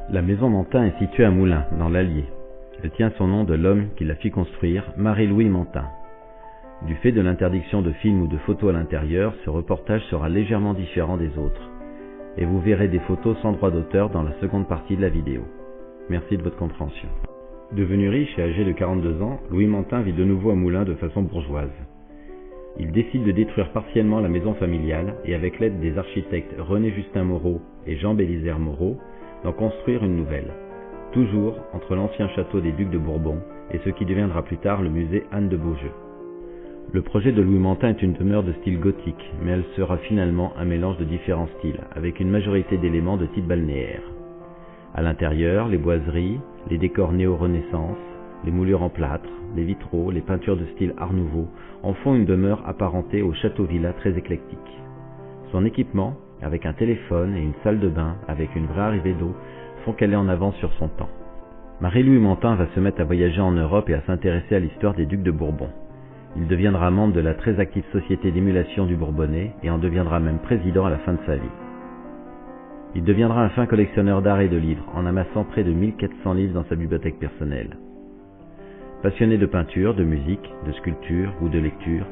La maison Mantin est située à Moulins, dans l'Allier. Elle tient son nom de l'homme qui la fit construire, Marie-Louis Mantin. Du fait de l'interdiction de films ou de photos à l'intérieur, ce reportage sera légèrement différent des autres. Et vous verrez des photos sans droit d'auteur dans la seconde partie de la vidéo. Merci de votre compréhension. Devenu riche et âgé de 42 ans, Louis Mantin vit de nouveau à Moulins de façon bourgeoise. Il décide de détruire partiellement la maison familiale et avec l'aide des architectes René-Justin Moreau et Jean Bélisaire Moreau, d'en construire une nouvelle. Toujours entre l'ancien château des Ducs de Bourbon et ce qui deviendra plus tard le musée Anne de Beaujeu. Le projet de Louis Mantin est une demeure de style gothique, mais elle sera finalement un mélange de différents styles, avec une majorité d'éléments de type balnéaire. À l'intérieur, les boiseries, les décors néo-renaissance, les moulures en plâtre, les vitraux, les peintures de style Art Nouveau en font une demeure apparentée au château-villa très éclectique. Son équipement, avec un téléphone et une salle de bain avec une vraie arrivée d'eau, font qu'elle est en avance sur son temps. Marie-Louis Mantin va se mettre à voyager en Europe et à s'intéresser à l'histoire des Ducs de Bourbon. Il deviendra membre de la très active Société d'émulation du Bourbonnais et en deviendra même président à la fin de sa vie. Il deviendra un fin collectionneur d'art et de livres, en amassant près de 1400 livres dans sa bibliothèque personnelle. Passionné de peinture, de musique, de sculpture ou de lecture,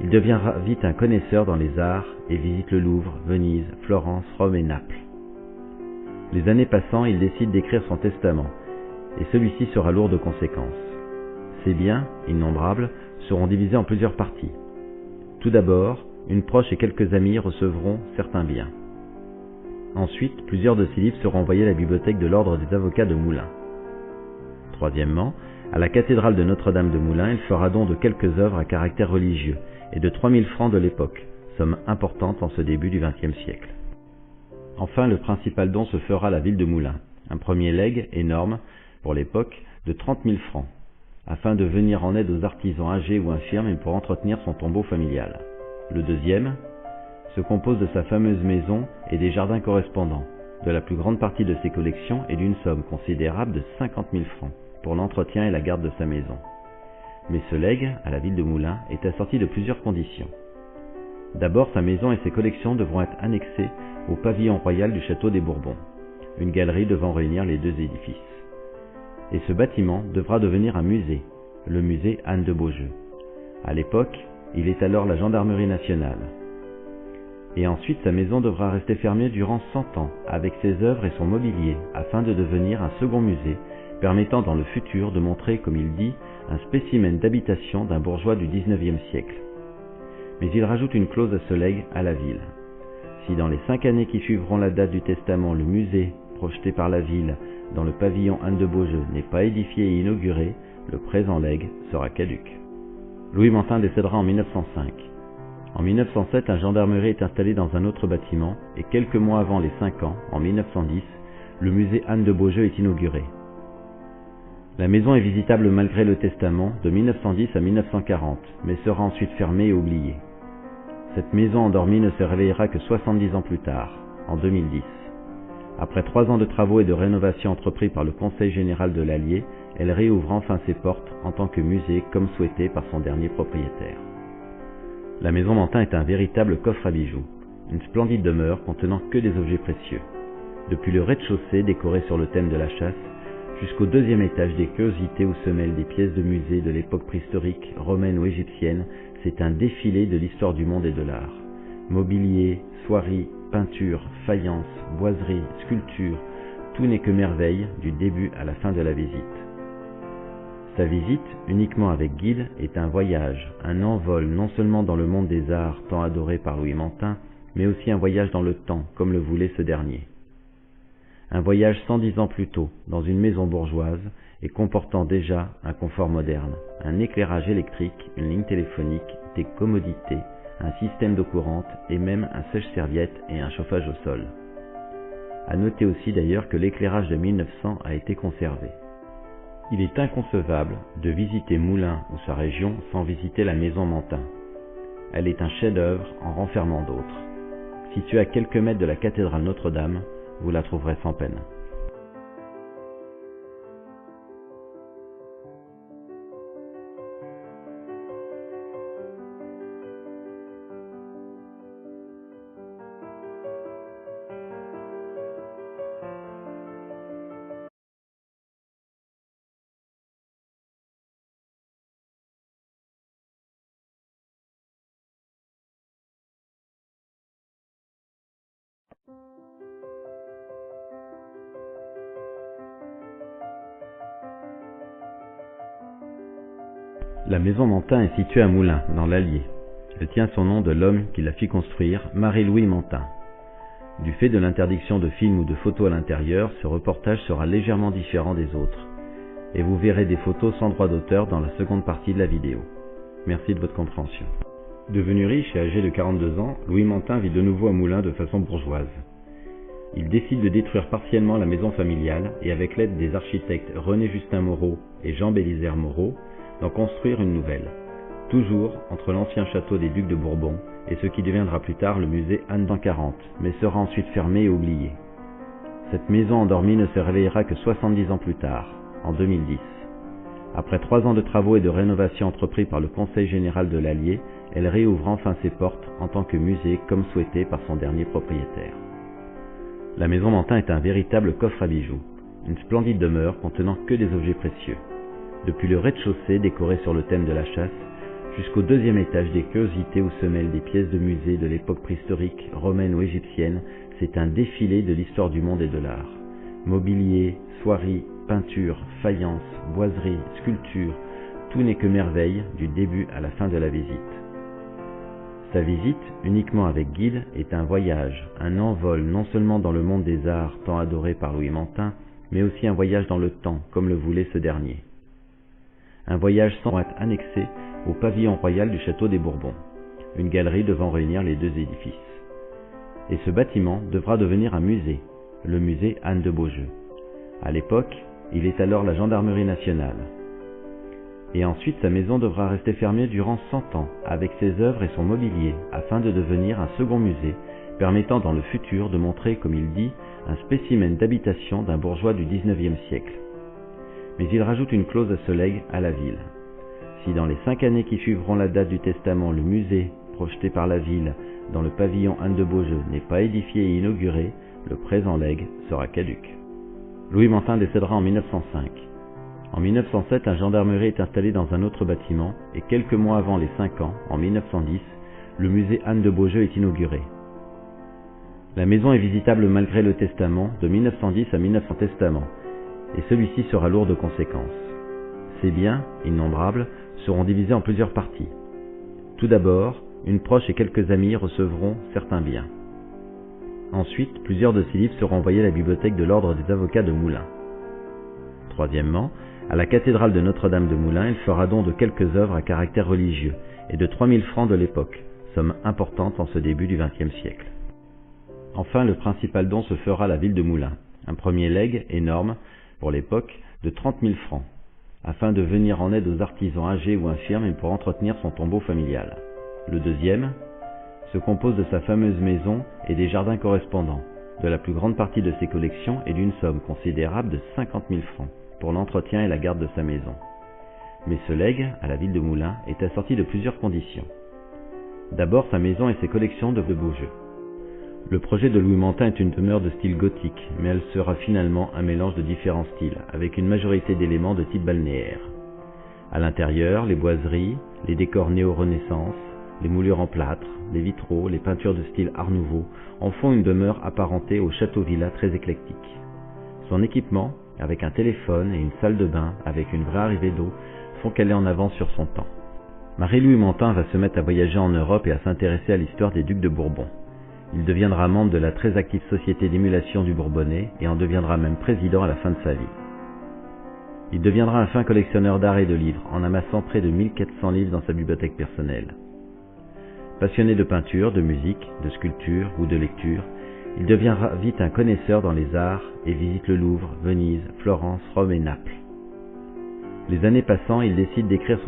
il deviendra vite un connaisseur dans les arts et visite le Louvre, Venise, Florence, Rome et Naples. Les années passant, il décide d'écrire son testament, et celui-ci sera lourd de conséquences. Ses biens, innombrables, seront divisés en plusieurs parties. Tout d'abord, une proche et quelques amis recevront certains biens. Ensuite, plusieurs de ses livres seront envoyés à la bibliothèque de l'Ordre des avocats de Moulins. Troisièmement, à la cathédrale de Notre-Dame de Moulins, il fera don de quelques œuvres à caractère religieux et de 3000 francs de l'époque, somme importante en ce début du XXe siècle. Enfin, le principal don se fera à la ville de Moulins, un premier legs énorme pour l'époque de 30 000 francs, afin de venir en aide aux artisans âgés ou infirmes et pour entretenir son tombeau familial. Le deuxième se compose de sa fameuse maison et des jardins correspondants, de la plus grande partie de ses collections et d'une somme considérable de 50 000 francs pour l'entretien et la garde de sa maison. Mais ce legs à la ville de Moulins est assorti de plusieurs conditions. D'abord, sa maison et ses collections devront être annexées au pavillon royal du château des Bourbons, une galerie devant réunir les deux édifices. Et ce bâtiment devra devenir un musée, le musée Anne de Beaujeu. À l'époque, il est alors la gendarmerie nationale. Et ensuite, sa maison devra rester fermée durant 100 ans, avec ses œuvres et son mobilier, afin de devenir un second musée, permettant dans le futur de montrer, comme il dit, un spécimen d'habitation d'un bourgeois du XIXe siècle. Mais il rajoute une clause à ce legs à la ville. Si dans les 5 années qui suivront la date du testament, le musée, projeté par la ville dans le pavillon Anne de Beaujeu, n'est pas édifié et inauguré, le présent legs sera caduc. Louis Mantin décédera en 1905. En 1907, la gendarmerie est installée dans un autre bâtiment et quelques mois avant les 5 ans, en 1910, le musée Anne de Beaujeu est inauguré. La maison est visitable malgré le testament de 1910 à 1940, mais sera ensuite fermée et oubliée. Cette maison endormie ne se réveillera que 70 ans plus tard, en 2010. Après 3 ans de travaux et de rénovation entrepris par le Conseil général de l'Allier, elle réouvre enfin ses portes en tant que musée comme souhaité par son dernier propriétaire. La maison Mantin est un véritable coffre à bijoux, une splendide demeure contenant que des objets précieux. Depuis le rez-de-chaussée décoré sur le thème de la chasse, jusqu'au 2e étage des curiosités où se mêlent des pièces de musée de l'époque préhistorique, romaine ou égyptienne, c'est un défilé de l'histoire du monde et de l'art. Mobilier, soieries, peinture, faïence, boiserie, sculpture, tout n'est que merveille du début à la fin de la visite. Sa visite, uniquement avec guide, est un voyage, un envol non seulement dans le monde des arts tant adoré par Louis Mantin, mais aussi un voyage dans le temps, comme le voulait ce dernier. Un voyage 110 ans plus tôt, dans une maison bourgeoise, et comportant déjà un confort moderne, un éclairage électrique, une ligne téléphonique, des commodités, un système d'eau courante et même un sèche-serviette et un chauffage au sol. À noter aussi d'ailleurs que l'éclairage de 1900 a été conservé. Il est inconcevable de visiter Moulins ou sa région sans visiter la maison Mantin. Elle est un chef-d'œuvre en renfermant d'autres. Située à quelques mètres de la cathédrale Notre-Dame, vous la trouverez sans peine. La maison Mantin est située à Moulins, dans l'Allier. Elle tient son nom de l'homme qui la fit construire, Marie-Louis Mantin. Du fait de l'interdiction de films ou de photos à l'intérieur, ce reportage sera légèrement différent des autres. Et vous verrez des photos sans droit d'auteur dans la seconde partie de la vidéo. Merci de votre compréhension. Devenu riche et âgé de 42 ans, Louis Mantin vit de nouveau à Moulins de façon bourgeoise. Il décide de détruire partiellement la maison familiale et avec l'aide des architectes René-Justin Moreau et Jean Bélisaire Moreau, d'en construire une nouvelle, toujours entre l'ancien château des Ducs de Bourbon et ce qui deviendra plus tard le musée Anne d'an 40, mais sera ensuite fermé et oublié. Cette maison endormie ne se réveillera que 70 ans plus tard, en 2010. Après 3 ans de travaux et de rénovation entrepris par le Conseil général de l'Allier, elle réouvre enfin ses portes en tant que musée comme souhaité par son dernier propriétaire. La maison Mantin est un véritable coffre à bijoux, une splendide demeure contenant que des objets précieux. Depuis le rez-de-chaussée décoré sur le thème de la chasse, jusqu'au 2e étage des curiosités où se mêlent des pièces de musée de l'époque préhistorique, romaine ou égyptienne, c'est un défilé de l'histoire du monde et de l'art. Mobilier, soieries, peinture, faïence, boiserie, sculpture, tout n'est que merveille du début à la fin de la visite. Sa visite, uniquement avec guide, est un voyage, un envol non seulement dans le monde des arts tant adoré par Louis Mantin, mais aussi un voyage dans le temps, comme le voulait ce dernier. Un voyage sans être annexé au pavillon royal du château des Bourbons, une galerie devant réunir les deux édifices. Et ce bâtiment devra devenir un musée, le musée Anne de Beaujeu. À l'époque, il est alors la gendarmerie nationale. Et ensuite, sa maison devra rester fermée durant 100 ans, avec ses œuvres et son mobilier, afin de devenir un second musée, permettant dans le futur de montrer, comme il dit, un spécimen d'habitation d'un bourgeois du XIXe siècle. Mais il rajoute une clause à ce legs à la ville. Si dans les 5 années qui suivront la date du testament, le musée, projeté par la ville dans le pavillon Anne de Beaujeu, n'est pas édifié et inauguré, le présent legs sera caduc. Louis Mantin décédera en 1905. En 1907, la gendarmerie est installée dans un autre bâtiment et quelques mois avant les 5 ans, en 1910, le musée Anne de Beaujeu est inauguré. La maison est visitable malgré le testament de 1910 à 1900 testament, et celui-ci sera lourd de conséquences. Ces biens, innombrables, seront divisés en plusieurs parties. Tout d'abord, une proche et quelques amis recevront certains biens. Ensuite, plusieurs de ces livres seront envoyés à la bibliothèque de l'Ordre des avocats de Moulins. Troisièmement, à la cathédrale de Notre-Dame de Moulins, il fera don de quelques œuvres à caractère religieux et de 3000 francs de l'époque, somme importante en ce début du XXe siècle. Enfin, le principal don se fera à la ville de Moulins, un premier legs énorme, pour l'époque, de 30 000 francs, afin de venir en aide aux artisans âgés ou infirmes et pour entretenir son tombeau familial. Le deuxième se compose de sa fameuse maison et des jardins correspondants, de la plus grande partie de ses collections et d'une somme considérable de 50 000 francs pour l'entretien et la garde de sa maison. Mais ce legs, à la ville de Moulins, est assorti de plusieurs conditions. D'abord, sa maison et ses collections de Beaujeu. Le projet de Louis Mantin est une demeure de style gothique, mais elle sera finalement un mélange de différents styles, avec une majorité d'éléments de type balnéaire. À l'intérieur, les boiseries, les décors néo-renaissance, les moulures en plâtre, les vitraux, les peintures de style art nouveau en font une demeure apparentée au château-villa très éclectique. Son équipement, avec un téléphone et une salle de bain avec une vraie arrivée d'eau, font qu'elle est en avance sur son temps. Marie-Louis Mantin va se mettre à voyager en Europe et à s'intéresser à l'histoire des Ducs de Bourbon. Il deviendra membre de la très active Société d'émulation du Bourbonnais et en deviendra même président à la fin de sa vie. Il deviendra un fin collectionneur d'art et de livres, en amassant près de 1400 livres dans sa bibliothèque personnelle. Passionné de peinture, de musique, de sculpture ou de lecture, il deviendra vite un connaisseur dans les arts et visite le Louvre, Venise, Florence, Rome et Naples. Les années passant, il décide d'écrire son